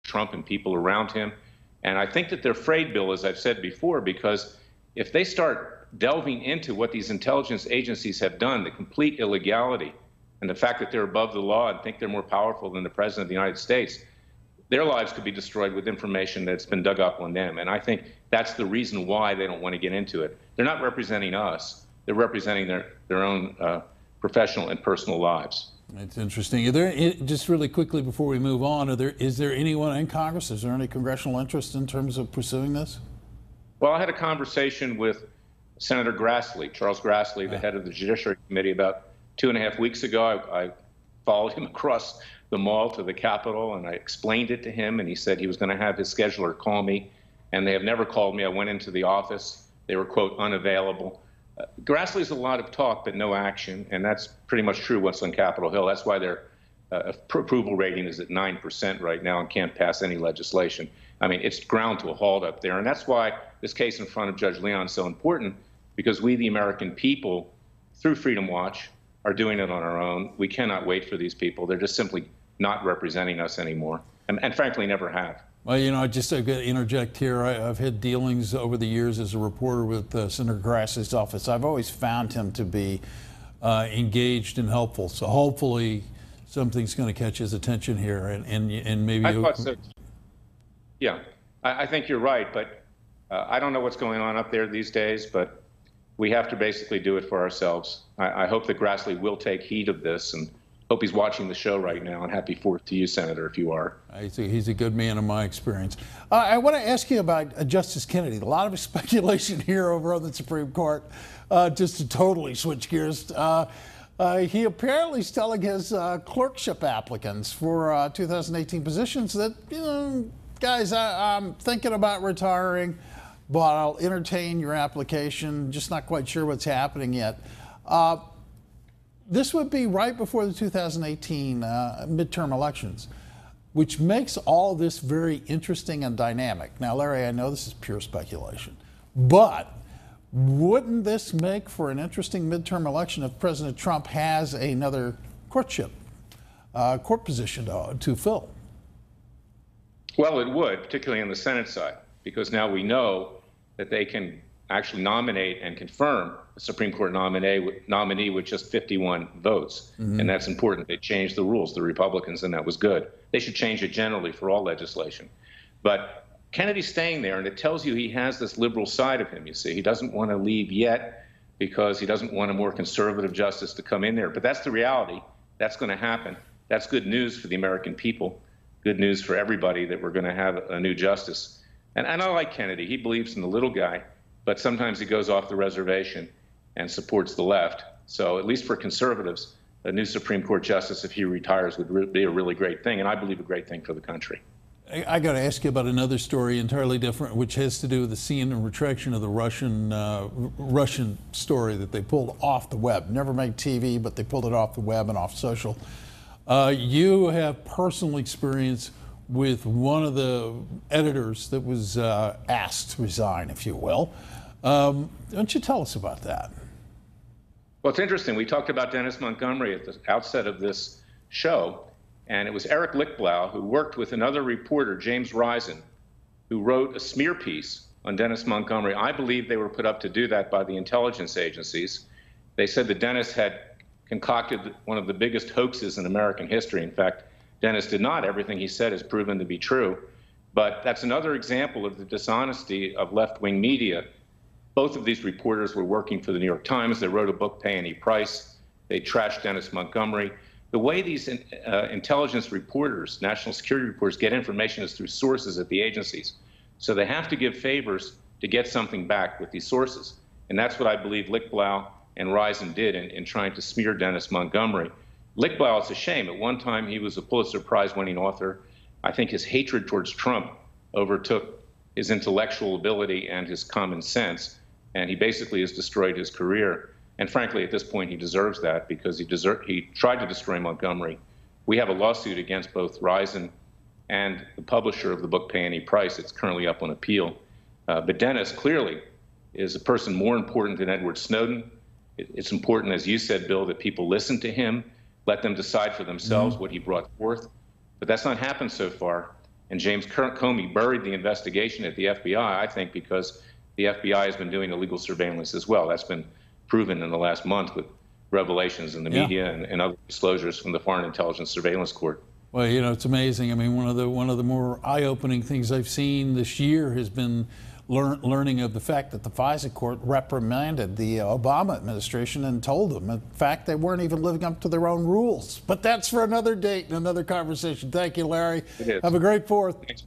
Trump and people around him. And I think that they're afraid, Bill, as I've said before, because if they start delving into what these intelligence agencies have done, the complete illegality, and the fact that they're above the law and think they're more powerful than the President of the United States, their lives could be destroyed with information that's been dug up on them. And I think that's the reason why they don't want to get into it. They're not representing us. They're representing their own professional and personal lives. It's interesting. Are there, just really quickly before we move on, is there anyone in Congress, is there any congressional interest in terms of pursuing this? Well, I had a conversation with Senator Grassley, Charles Grassley, the head of the Judiciary Committee, about 2.5 weeks ago. I followed him across the mall to the Capitol, and I explained it to him, and he said he was going to have his scheduler call me, and they have never called me. I went into the office. They were, quote, unavailable. Grassley's a lot of talk, but no action, and that's pretty much true what's on Capitol Hill. That's why their approval rating is at 9% right now and can't pass any legislation. I mean, it's ground to a halt up there, and that's why this case in front of Judge Leon is so important, because we, the American people, through Freedom Watch, are doing it on our own. We cannot wait for these people. They're just simply not representing us anymore, and frankly never have. Well, you know, I've got to interject here. I've had dealings over the years as a reporter with Senator Grassley's office. I've always found him to be engaged and helpful. So hopefully something's going to catch his attention here, and maybe. I thought so. Yeah, I think you're right, but I don't know what's going on up there these days, but we have to basically do it for ourselves. I hope that Grassley will take heed of this, and hope he's watching the show right now, and happy 4th to you, Senator, if you are. He's a good man in my experience. I want to ask you about Justice Kennedy. A lot of speculation here over on the Supreme Court, just to totally switch gears. He apparently is telling his clerkship applicants for 2018 positions that, you know, guys, I'm thinking about retiring, but I'll entertain your application. Just not quite sure what's happening yet. This would be right before the 2018 midterm elections, which makes all of this very interesting and dynamic. Now, Larry, I know this is pure speculation, but wouldn't this make for an interesting midterm election if President Trump has another court position to fill? Well, it would, particularly on the Senate side, because now we know that they can actually nominate and confirm a Supreme Court nominee with just 51 votes. And that's important. They changed the rules, the Republicans, and that was good. They should change it generally for all legislation. But Kennedy's staying there, and it tells you he has this liberal side of him, you see. He doesn't want to leave yet because he doesn't want a more conservative justice to come in there. But that's the reality. That's going to happen. That's good news for the American people, good news for everybody that we're going to have a new justice. And I like Kennedy. He believes in the little guy, but sometimes he goes off the reservation and supports the left. So at least for conservatives, a new Supreme Court justice, if he retires, would be a really great thing, and I believe a great thing for the country. I got to ask you about another story entirely different, which has to do with the CNN retraction of the Russian story that they pulled off the web. Never made TV, but they pulled it off the web and off social. You have personal experience with one of the editors that was asked to resign, if you will. Why don't you tell us about that? Well, it's interesting. We talked about Dennis Montgomery at the outset of this show, and it was Eric Lichtblau who worked with another reporter, James Risen, who wrote a smear piece on Dennis Montgomery. I believe they were put up to do that by the intelligence agencies. They said that Dennis had concocted one of the biggest hoaxes in American history. In fact, Dennis did not. Everything he said is proven to be true. But that's another example of the dishonesty of left-wing media. Both of these reporters were working for the New York Times. They wrote a book, Pay Any Price. They trashed Dennis Montgomery. The way these intelligence reporters, national security reporters, get information is through sources at the agencies. So they have to give favors to get something back with these sources. And that's what I believe Lichtblau and Risen did in trying to smear Dennis Montgomery. Lichtblau, it's a shame. At one time, he was a Pulitzer Prize-winning author. I think his hatred towards Trump overtook his intellectual ability and his common sense, and he basically has destroyed his career. And frankly, at this point, he deserves that because he tried to destroy Montgomery. We have a lawsuit against both Risen and the publisher of the book, Pay Any Price. It's currently up on appeal. But Dennis clearly is a person more important than Edward Snowden. It's important, as you said, Bill, that people listen to him, let them decide for themselves what he brought forth. But that's not happened so far. And James Comey buried the investigation at the FBI, I think, because the FBI has been doing illegal surveillance as well. That's been proven in the last month with revelations in the media and other disclosures from the Foreign Intelligence Surveillance Court. Well, you know, it's amazing. I mean, one of the more eye-opening things I've seen this year has been learning of the fact that the FISA court reprimanded the Obama administration and told them, in fact, they weren't even living up to their own rules. But that's for another date and another conversation. Thank you, Larry. Have a great 4th. Thanks.